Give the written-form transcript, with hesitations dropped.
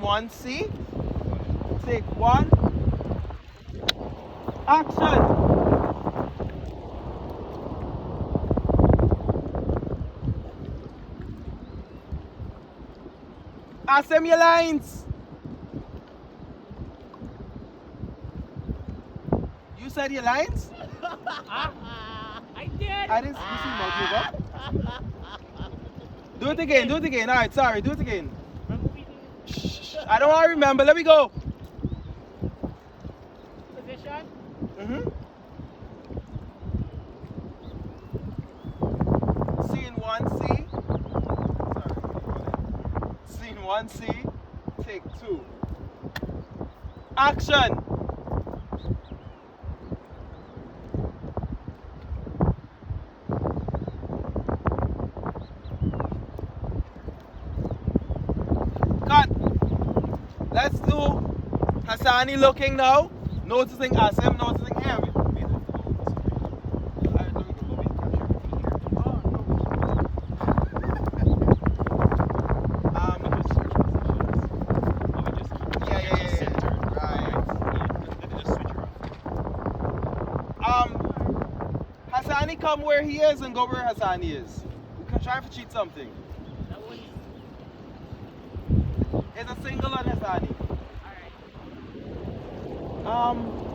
1C. Take 1. Action. Ask them your lines. You said your lines? I did. I didn't see mouth move up. Do it again, do it again. Alright, sorry, do it again. Shh, I don't want to remember. Let me go. Position. Scene 1C. Sorry. Scene 1C. Take 2. Action. Cut. Let's do Hassani looking now, noticing Asim, noticing him. Hassani come where he is and go where Hassani is. We're trying to cheat something. It's a single on Hassani. Alright.